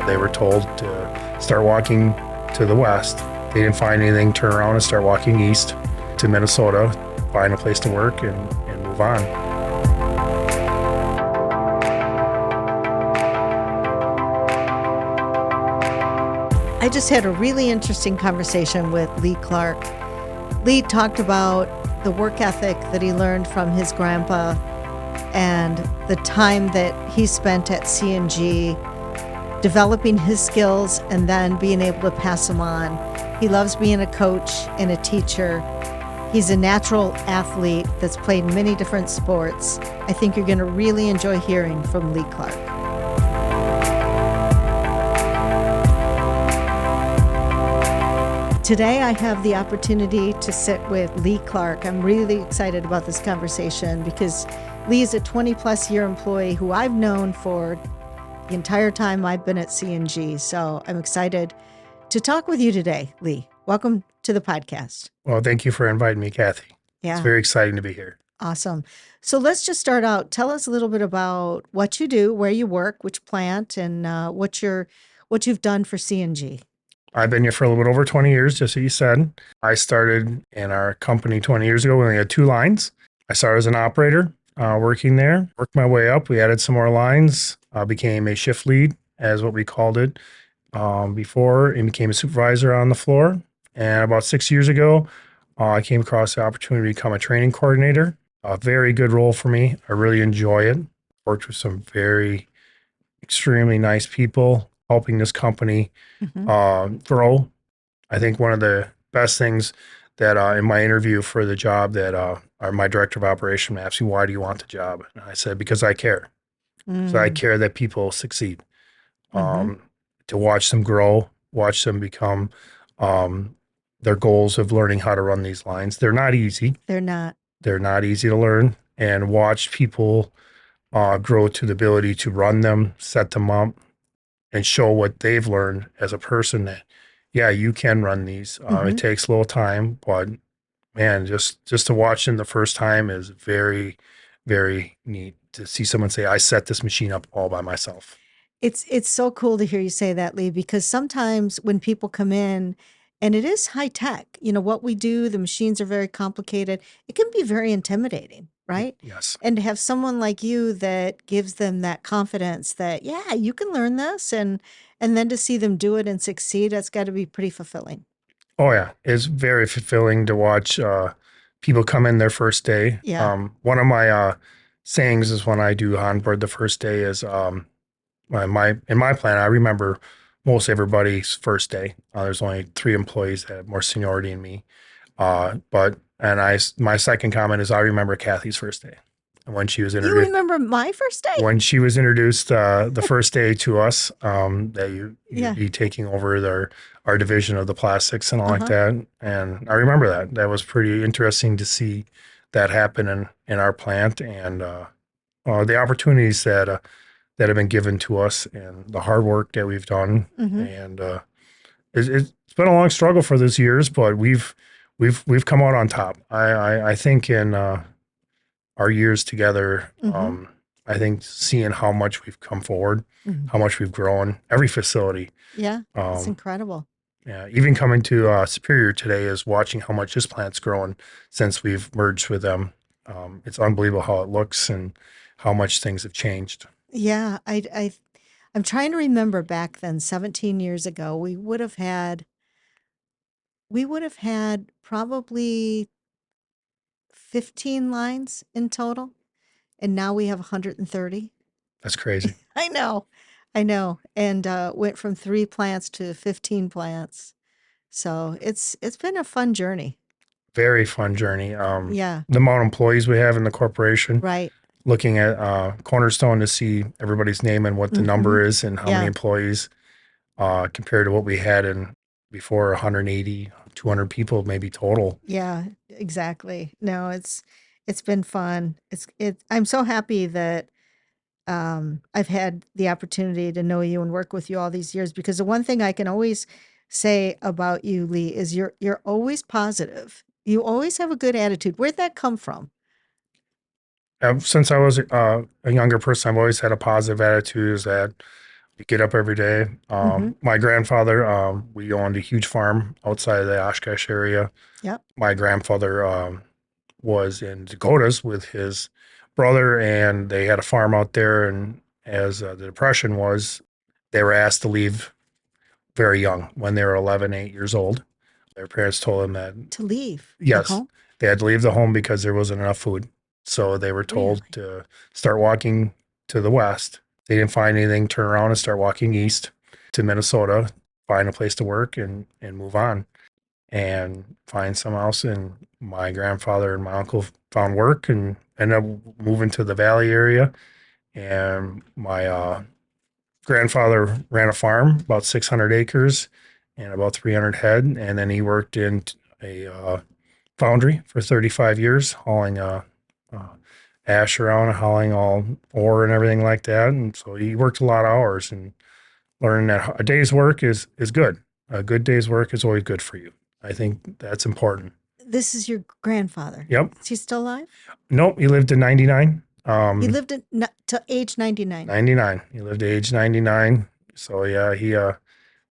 They were told to start walking to the west. They didn't find anything, turn around and start walking east to Minnesota, find a place to work and move on. I just had a really interesting conversation with Lee Clark. Lee talked about the work ethic that he learned from his grandpa and the time that he spent at C&G developing his skills and then being able to pass them on. He loves being a coach and a teacher. He's a natural athlete that's played many different sports. I think you're going to really enjoy hearing from Lee Clark. Today, I have the opportunity to sit with Lee Clark. I'm really excited about this conversation because Lee is a 20-plus year employee who I've known for the entire time I've been at C&G. So I'm excited to talk with you today, Lee. Welcome to the podcast. Well, thank you for inviting me, Kathy. Yeah. It's very exciting to be here. Awesome. So let's just start out. Tell us a little bit about what you do, where you work, which plant, and what you've done for C&G. I've been here for a little bit over 20 years, just as you said. I started in our company 20 years ago when we had 2 lines. I started as an operator working there, worked my way up. We added some more lines, became a shift lead, as what we called it before, and became a supervisor on the floor. And about 6 years ago, I came across the opportunity to become a training coordinator. A very good role for me. I really enjoy it. Worked with some very extremely nice people, helping this company grow. I think one of the best things that in my interview for the job that my director of operation asked me, why do you want the job? And I said, because I care. So I care that people succeed. To watch them grow, watch them become their goals of learning how to run these lines. They're not easy. They're not easy to learn, and watch people grow to the ability to run them, set them up, and show what they've learned as a person that, yeah, you can run these. It takes a little time, but man, just to watch them the first time is very, very neat to see someone say, I set this machine up all by myself. It's so cool to hear you say that, Lee, because sometimes when people come in, and it is high tech, what we do, the machines are very complicated. It can be very intimidating, right? Yes. And to have someone like you that gives them that confidence that, yeah, you can learn this, and then to see them do it and succeed, that's got to be pretty fulfilling. Oh, yeah. It's very fulfilling to watch people come in their first day. Yeah. One of my sayings is when I do onboard the first day is in my plan, I remember most everybody's first day. There's only 3 employees that have more seniority than me. My second comment is I remember Kathy's first day. When she was introduced. You remember my first day? When she was introduced the first day to us, that you'd be taking over our division of the plastics and all like that. And I remember that. That was pretty interesting to see that happen in our plant, and the opportunities that have been given to us and the hard work that we've done. And it's been a long struggle for those years, but we've come out on top. I think in our years together, I think seeing how much we've come forward, how much we've grown, every facility. Yeah, it's incredible. Yeah, even coming to Superior today is watching how much this plant's grown since we've merged with them. It's unbelievable how it looks and how much things have changed. Yeah, I'm trying to remember back then, 17 years ago, we would have had probably 15 lines in total, and now we have 130. That's crazy. I know. And went from 3 plants to 15 plants. So it's been a fun journey. Very fun journey. Yeah. The amount of employees we have in the corporation. Right. Looking at Cornerstone to see everybody's name and what the number is and how many employees compared to what we had in before, 180, 200 people maybe total. Yeah, exactly. No, it's been fun. I'm so happy that I've had the opportunity to know you and work with you all these years, because the one thing I can always say about you, Lee, is you're always positive. You always have a good attitude. Where'd that come from? Since I was a younger person, I've always had a positive attitude. Is that You get up every day. Mm-hmm. My grandfather, we owned a huge farm outside of the Oshkosh area. Yep. My grandfather was in Dakotas with his brother, and they had a farm out there. And as the Depression was, they were asked to leave very young when they were 11, 8 years old. Their parents told them that, To leave the yes, home? they had to leave the home because there wasn't enough food. So they were told Really? to start walking to the west. They didn't find anything, turn around and start walking east to Minnesota, find a place to work and move on and find some house. And my grandfather and my uncle found work and ended up moving to the valley area. And my grandfather ran a farm, about 600 acres and about 300 head. And then he worked in a foundry for 35 years, hauling uh, ash around, hauling all ore and everything like that. And so he worked a lot of hours and learned that a day's work is good. A good day's work is always good for you. I think that's important. This is your grandfather. Yep. Is he still alive? Nope. He lived to 99. He lived to age 99. 99. He lived to age 99. So yeah, he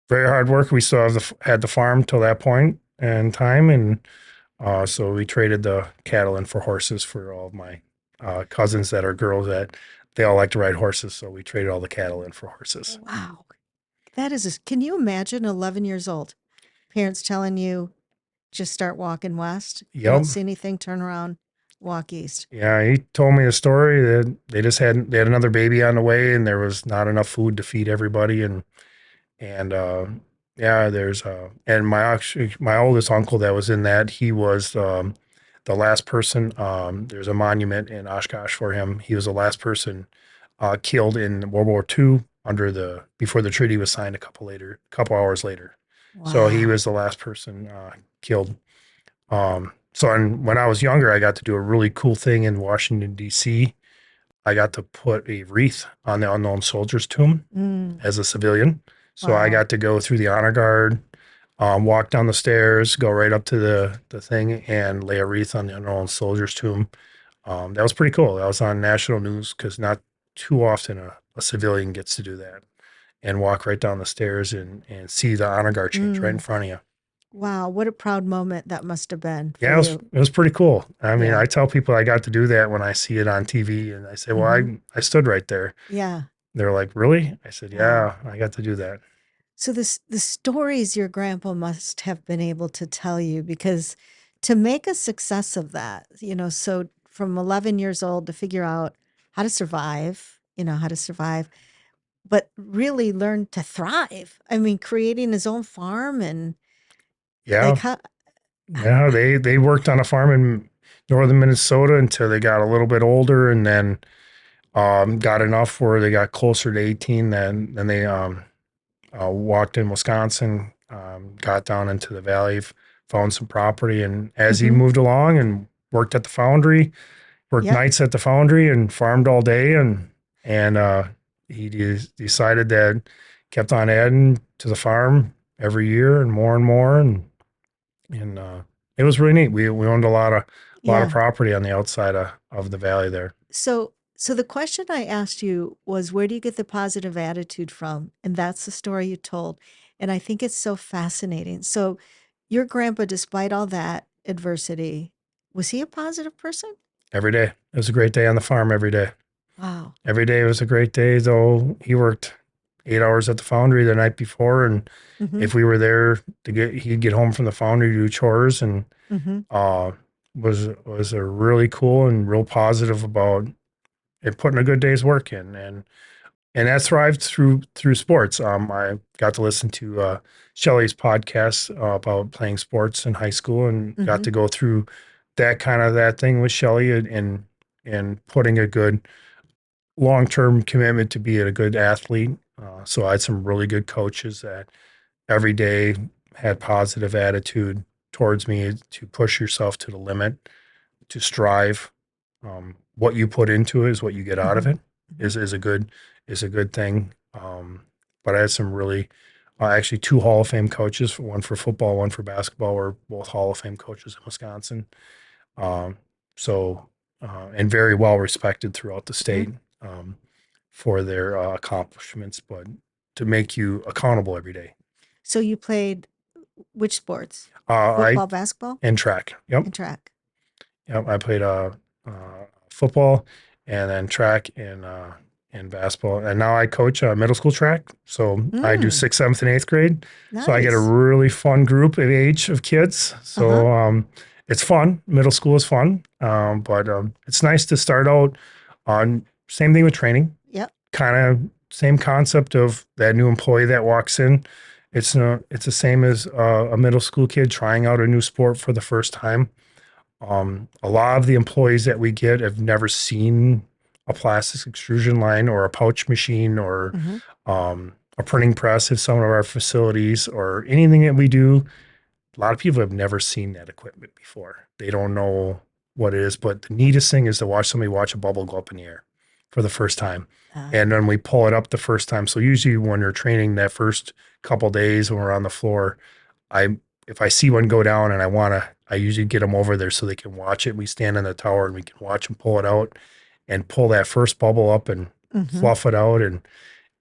very hard work. We still have had the farm till that point in time, and so we traded the cattle in for horses for all of my cousins that are girls that they all like to ride horses. So we traded all the cattle in for horses. Wow. That is, can you imagine 11 years old? Parents telling you, just start walking west. You don't Yep. see anything, turn around, walk east. Yeah, he told me a story that they had another baby on the way, and there was not enough food to feed everybody, and yeah, there's and my oldest uncle that was in that, he was the last person. There's a monument in Oshkosh for him. He was the last person killed in World War II under the before the treaty was signed a couple hours later. So he Wow. was the last person killed. So when I was younger, I got to do a really cool thing in Washington D.C. I got to put a wreath on the unknown soldier's tomb Mm, as a civilian. So I wow. got to go through the honor guard, walk down the stairs, go right up to the thing, and lay a wreath on the unknown soldier's tomb. That was pretty cool. That was on national news because not too often a civilian gets to do that and walk right down the stairs and see the honor guard change right in Mm, front of you. wow. What a proud moment that must have been for Yeah, you. it was pretty cool. I mean, Yeah. I tell people I got to do that when I see it on TV, and I say, "Well, Hmm. I stood right there." Yeah. They're like, "Really?" I said, Wow. "Yeah, I got to do that." So the stories your grandpa must have been able to tell you, because to make a success of that, so from 11 years old to figure out how to survive, how to survive, but really learn to thrive. I mean, creating his own farm and Yeah, like how, yeah. They worked on a farm in northern Minnesota until they got a little bit older, and then got enough where they got closer to 18. Then they walked in Wisconsin, got down into the valley, found some property, and as he hmm, moved along and worked at the foundry, worked yep. nights at the foundry and farmed all day, and he decided that kept on adding to the farm every year and more, and it was really neat. We owned a lot of Yeah. property on the outside of the valley there. So the question I asked you was, where do you get the positive attitude from? And that's the story you told. And I think it's so fascinating. So your grandpa, despite all that adversity, was he a positive person? Every day it was a great day on the farm. Wow. Every day was a great day, though. He worked 8 hours at the foundry the night before, and Mm-hmm. if we were there he'd get home from the foundry to do chores, and Mm-hmm. uh, was a really cool and real positive about it, putting a good day's work in, and that thrived through sports. I got to listen to Shelley's podcast about playing sports in high school, and got Mm-hmm. to go through that thing with Shelley, and putting a good long-term commitment to be a good athlete. So I had some really good coaches that every day had positive attitude towards me to push yourself to the limit, to strive. What you put into it is what you get out Mm-hmm. of it. Mm-hmm. Is a good thing. But I had some really actually two Hall of Fame coaches, one for football, one for basketball, were both Hall of Fame coaches in Wisconsin. Um, so and very well respected throughout the Mm-hmm. state for their accomplishments. But to make you accountable every day. So you played which sports? I Football, basketball, and track. Yep. and track. Yep. I played football and then track and basketball. And now I coach middle school track. So I do Mm, sixth, seventh, and eighth grade. So I get a nice. really fun group of age of kids. Uh-huh. So it's fun. Middle school is fun. But it's nice to start out on same thing with training. Yep. Kind of same concept of that new employee that walks in. It's the same as a middle school kid trying out a new sport for the first time. A lot of the employees that we get have never seen a plastic extrusion line or a pouch machine or Hmm. a printing press at some of our facilities or anything that we do. A lot of people have never seen that equipment before. They don't know what it is, but the neatest thing is to watch somebody watch a bubble go up in the air for the first time. And then we pull it up the first time. So usually when you're training that first couple days when we're on the floor, I if I see one go down and I usually get them over there so they can watch it. We stand in the tower and we can watch them pull it out and pull that first bubble up and Hmm. fluff it out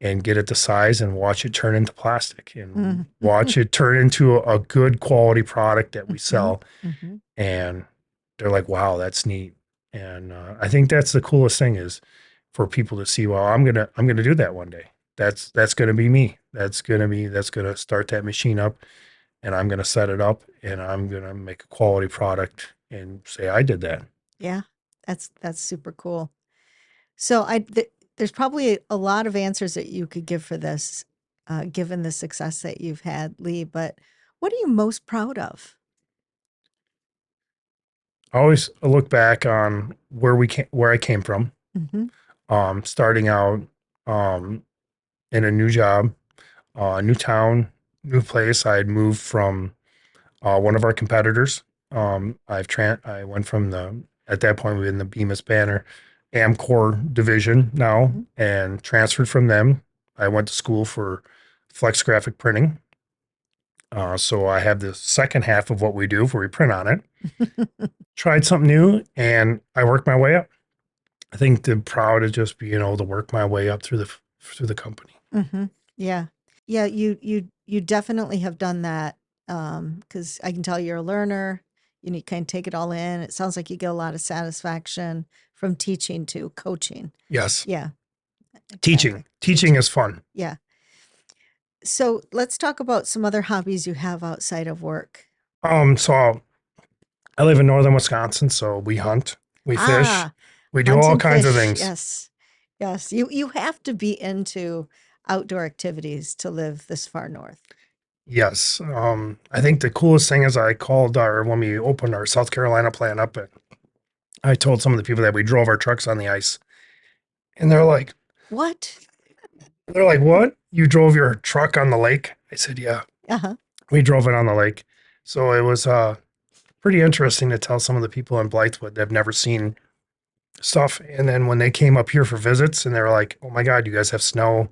and get it to size and watch it turn into plastic and Hmm. watch it turn into a good quality product that we Hmm. sell. Hmm. And they're like, wow, that's neat. And I think that's the coolest thing is for people to see, well, I'm gonna do that one day. That's gonna be me. That's gonna start that machine up and I'm gonna set it up and I'm gonna make a quality product and say I did that. Yeah, that's super cool. So there's probably a lot of answers that you could give for this, given the success that you've had, Lee. But what are you most proud of? I always look back on where I came from. Hmm. Starting out um, in a new job, new town, new place. I had moved from one of our competitors. I went from at that point we were in the Bemis Banner Amcor division now Hmm. and transferred from them. I went to school for flex graphic printing. So I have the second half of what we do where we print on it. Tried something new and I worked my way up. I think the proud of just being able to work my way up through the company. Hmm. Yeah, yeah. You definitely have done that. Because I can tell you're a learner. You kind of take it all in. It sounds like you get a lot of satisfaction from teaching to coaching. Yes. Yeah, Teaching. exactly. Teaching is fun. Yeah. So let's talk about some other hobbies you have outside of work. So I live in northern Wisconsin, so we hunt, we fish, Ah, we do hunt all and kinds of fish. things. Yes. Yes. You have to be into outdoor activities to live this far north. Yes. I think the coolest thing is I called when we opened our South Carolina plant up and I told some of the people that we drove our trucks on the ice. And What? they're like, what? You drove your truck on the lake? I said, yeah, Uh-huh. we drove it on the lake. So it was pretty interesting to tell some of the people in Blythewood that have never seen stuff. And then when they came up here for visits and they were like, oh my God, you guys have snow.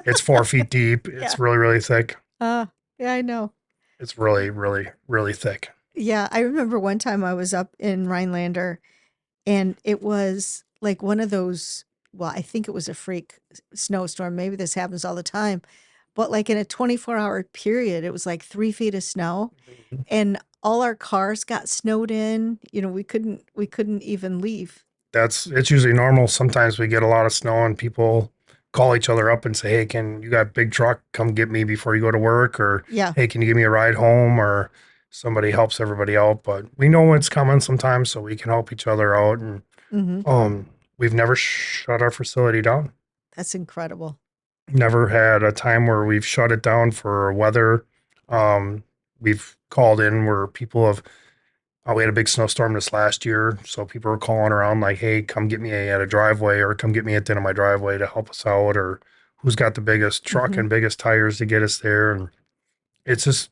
It's 4 feet deep. Yeah. It's really, really thick. Yeah, I know. It's really, really, really thick. Yeah, I remember one time I was up in Rhinelander and it was like one of those, well, I think it was a freak snowstorm. Maybe this happens all the time, but like in a 24-hour period, it was like 3 feet of snow and all our cars got snowed in. We couldn't even leave. It's usually normal. Sometimes we get a lot of snow and people call each other up and say, hey, can you got a big truck? Come get me before you go to work. Or, Yeah. hey, can you give me a ride home? Or somebody helps everybody out. But we know when it's coming sometimes so we can help each other out. And Hmm. we've never shut our facility down. That's incredible. Never had a time where we've shut it down for weather. Um, we've called in where people have we had a big snowstorm this last year, so people were calling around like, "Hey, come get me at a driveway, or come get me at the end of my driveway to help us out, or who's got the biggest truck Hmm. and biggest tires to get us there?" And it's just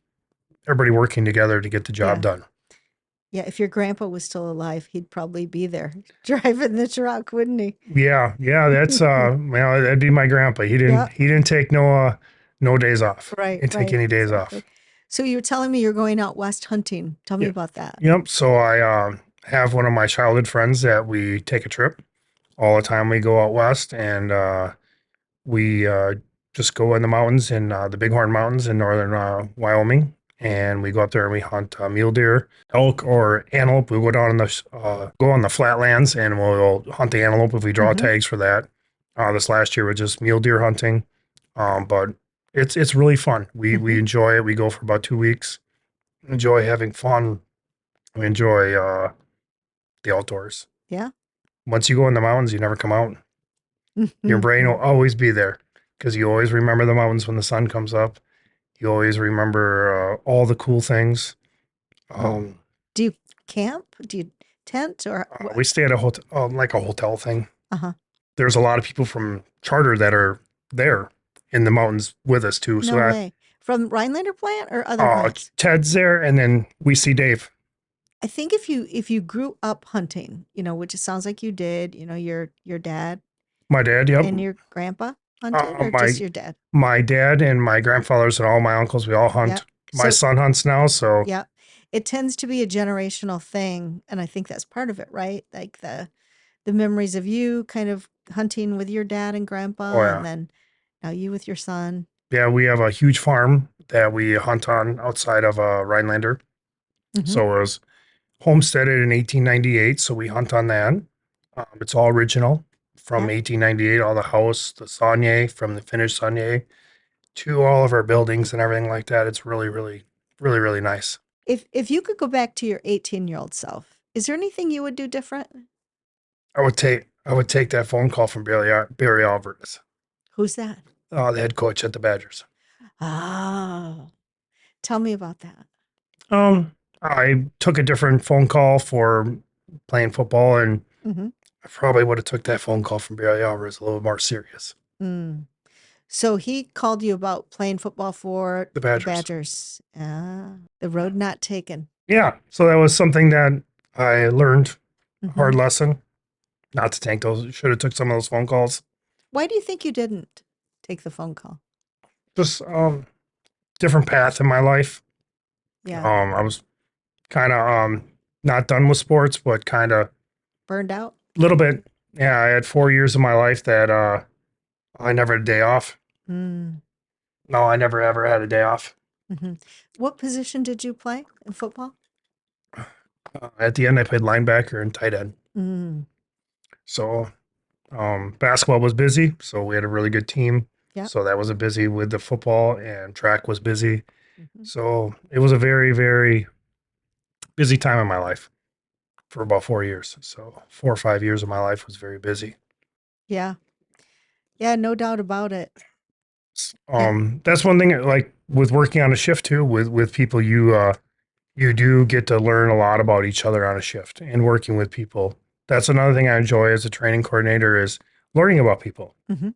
everybody working together to get the job Yeah. done. Yeah. If your grandpa was still alive, he'd probably be there driving the truck, wouldn't he? Yeah, that's well, that'd be my grandpa. Yeah. He didn't take no days off. He Right. didn't take Right. any days Exactly. off. So you were telling me you're going out west hunting. Tell me Yeah. about that. Yep. So I have one of my childhood friends that we take a trip all the time. We go out west and we just go in the mountains in the Bighorn Mountains in northern Wyoming, and we go up there and we hunt mule deer, elk, or antelope. We go down on the go on the flatlands and we'll hunt the antelope if we draw Mm-hmm. tags for that. This last year was just mule deer hunting, but it's really fun. We Mm-hmm. enjoy it. We go for about 2 weeks. Enjoy having fun. We enjoy the outdoors. Yeah. Once you go in the mountains, you never come out. Your brain will Mm-hmm. always be there because you always remember the mountains when the sun comes up. You always remember all the cool things. Um, Do you camp? Do you tent or what? we stay at a hotel, like a hotel thing. Uh-huh. There's a lot of people from charter that are there in the mountains with us too. So No way. From Rhinelander plant or other uh, plants? Ted's there, and then we see Dave. I think if you grew up hunting, which it sounds like you did, your dad My dad, yep. and your grandpa hunted, or My just your dad? my dad and my grandfathers and all my uncles, we all Yeah. hunt. My So son hunts now, so yeah, it tends to be a generational thing, and I think that's part of it, right? Like the memories of you kind of hunting with your dad and oh grandpa, and yeah, then now you with your son. yeah. We have a huge farm that we hunt on outside of Rhinelander. Hmm. So it was homesteaded in 1898. So we hunt on that. It's all original from Yeah. 1898. All the house, the saunier from the finished saunier to all of our buildings and everything like that. It's really, really, really, really nice. If you could go back to your 18-year-old self, is there anything you would do different? I would take that phone call from Barry Alvarez, Who's that? the head coach at the Badgers. Ah, tell me about that. I took a different phone call for playing football, and Hmm. I probably would have took that phone call from Barry Alvarez a little more serious. Mm. So he called you about playing football for The the Badgers. Badgers. Ah, the road not taken. Yeah, so that was something that I learned, a Hmm. hard lesson. Not to take those. Should have took some of those phone calls. Why do you think you didn't take the phone call? Just different path in my life. Yeah, I was kind of not done with sports, but kind of burned out. a little bit. Yeah, I had 4 years of my life that I never had a day off. Mm. No, I never ever had a day off. Hmm. What position did you play in football? At the end, I played linebacker and tight end. Mm. So basketball was busy, so we had a really good team. Yeah. So that was a busy with the football, and track was busy. Hmm. So it was a very, very busy time in my life for about 4 years. So 4 or 5 years of my life was very busy. Yeah. Yeah, no doubt about it. And That's one thing. Like with working on a shift too, with people, you do get to learn a lot about each other on a shift and working with people. That's another thing I enjoy as a training coordinator is learning about people. hmm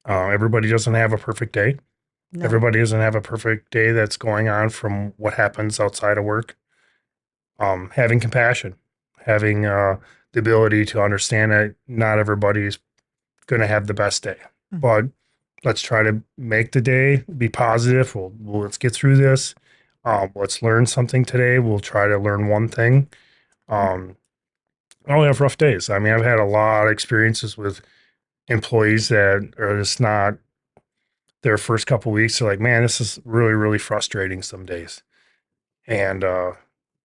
Everybody doesn't have a perfect day. no. Everybody doesn't have a perfect day that's going on from what happens outside of work. Having compassion, having the ability to understand that not everybody's going to have the best day, Mhm. but let's try to make the day be positive. Let's get through this. Let's learn something today. We'll try to learn one thing. I only have rough days. I mean, I've had a lot of experiences with employees that are just not their first couple weeks. They're like, man, this is really, really frustrating some days. And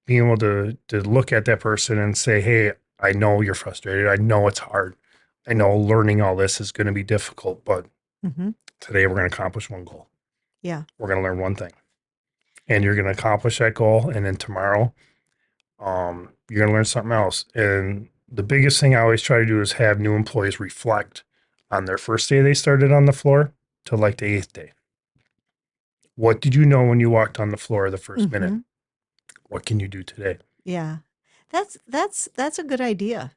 being able to look at that person and say, hey, I know you're frustrated. I know it's hard. I know learning all this is going to be difficult, but Hmm. today we're going to accomplish one goal. Yeah. We're going to learn one thing, and you're going to accomplish that goal. And then tomorrow, you're going to learn something else. And the biggest thing I always try to do is have new employees reflect on their first day they started on the floor to like the eighth day. What did you know when you walked on the floor the 1st minute? Mhm. What can you do today? Yeah. That's a good idea.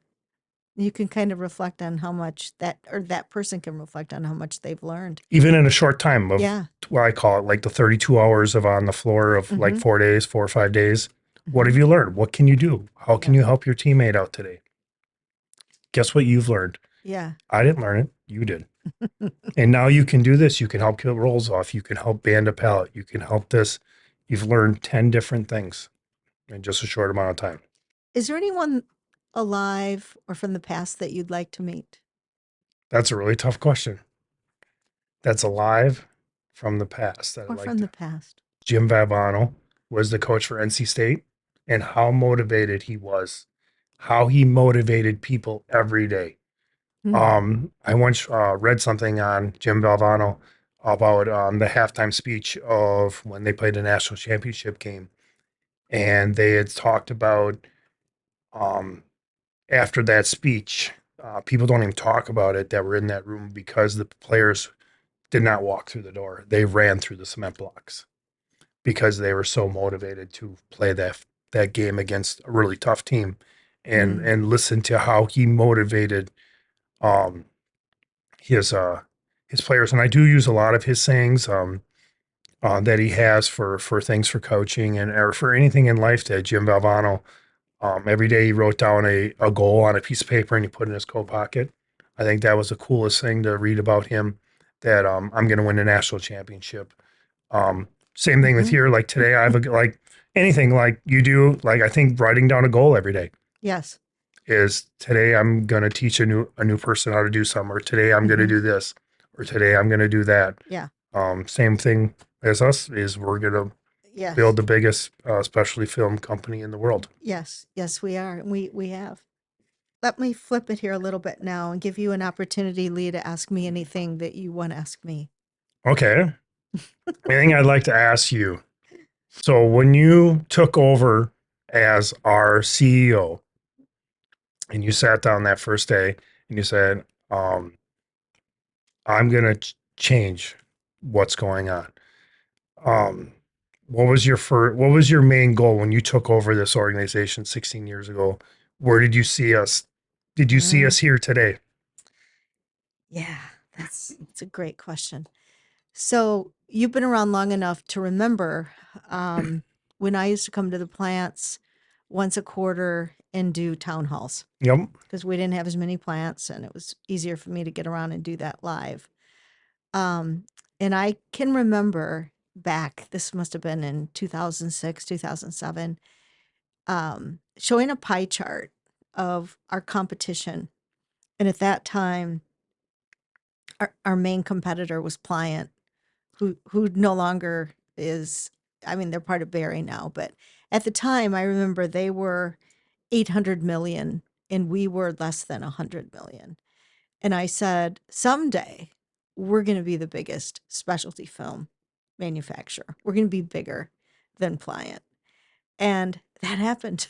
You can kind of reflect on how much that person can reflect on how much they've learned. Even in a short time of Yeah. what I call it, like the 32 hours of on the floor of like Mhm. 4 days, 4 or 5 days. What Mhm. have you learned? What can you do? How can Yeah. you help your teammate out today? Guess what you've learned? Yeah. I didn't learn it. You did. And now you can do this. You can help kill rolls off. You can help band a pallet. You can help this. You've learned 10 different things in just a short amount of time. Is there anyone alive or from the past that you'd like to meet? That's a really tough question. that's alive from the past that I Or like from the to. past. Jim Valvano was the coach for NC State, and how motivated he was, how he motivated people every day. Hmm. I once read something on Jim Valvano about the halftime speech of when they played a national championship game, and they had talked about um, after that speech, people don't even talk about it that were in that room because the players did not walk through the door; they ran through the cement blocks because they were so motivated to play that game against a really tough team, Mm. and listen to how he motivated um, his his players. And I do use a lot of his sayings that he has for things for coaching and or for anything in life. That Jim Valvano, every day he wrote down a goal on a piece of paper and he put it in his coat pocket. I think that was the coolest thing to read about him. That I'm going to win a national championship. Um, Same thing with Hmm. here. Like today, I have like anything like you do. Like I think writing down a goal every day Yes. is today I'm gonna teach a new person how to do something, or today I'm gonna Hmm. do this, or today I'm gonna do that. Yeah. Same thing as us is we're gonna Yes. build the biggest specialty film company in the world. Yes. Yes, we are. We have. Let me flip it here a little bit now and give you an opportunity, Lee, to ask me anything that you want to ask me. Okay. Anything I'd like to ask you. So when you took over as our CEO and you sat down that first day and you said, I'm gonna change what's going on. Um, what was your main goal when you took over this organization 16 years ago? Where did you see us? Did you see Mm, us here today? yeah, that's a great question. So you've been around long enough to remember when I used to come to the plants once a quarter and do town halls Yep. because we didn't have as many plants and it was easier for me to get around and do that live. Um, and I can remember back, this must have been in 2006, 2007, showing a pie chart of our competition. And at that time, our main competitor was Pliant, who no longer is. I mean, they're part of Berry now, but at the time, I remember they were 800 million and we were less than 100 million. And I said, someday we're going to be the biggest specialty film manufacturer. We're going to be bigger than Pliant. And that happened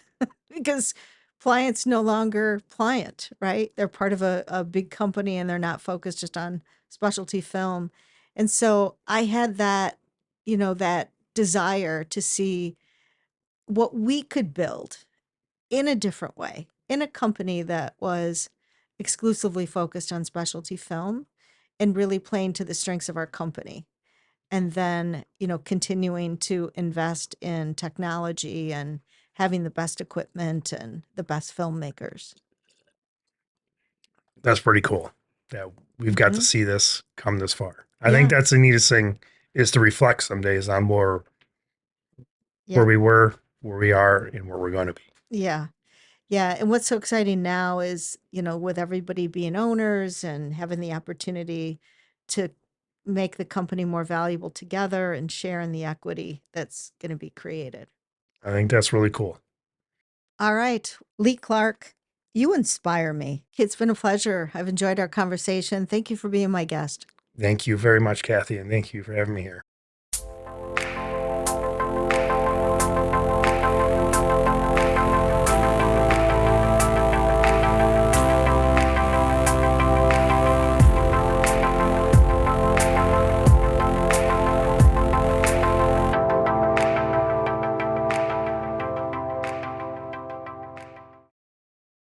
because Pliant's no longer Pliant, right? They're part of a big company and they're not focused just on specialty film. And so I had that, that desire to see what we could build in a different way, in a company that was exclusively focused on specialty film and really playing to the strengths of our company. And then, continuing to invest in technology and having the best equipment and the best filmmakers. That's pretty cool that we've got to Hmm. see this come this far. I think Yeah. that's the neatest thing is to reflect some days on where Yeah. we were, where we are, and where we're going to be. Yeah. Yeah. And what's so exciting now is, with everybody being owners and having the opportunity to make the company more valuable together and share in the equity that's going to be created. I think that's really cool. All right, Lee Clark, you inspire me. It's been a pleasure. I've enjoyed our conversation. Thank you for being my guest. Thank you very much, Kathy, and thank you for having me here.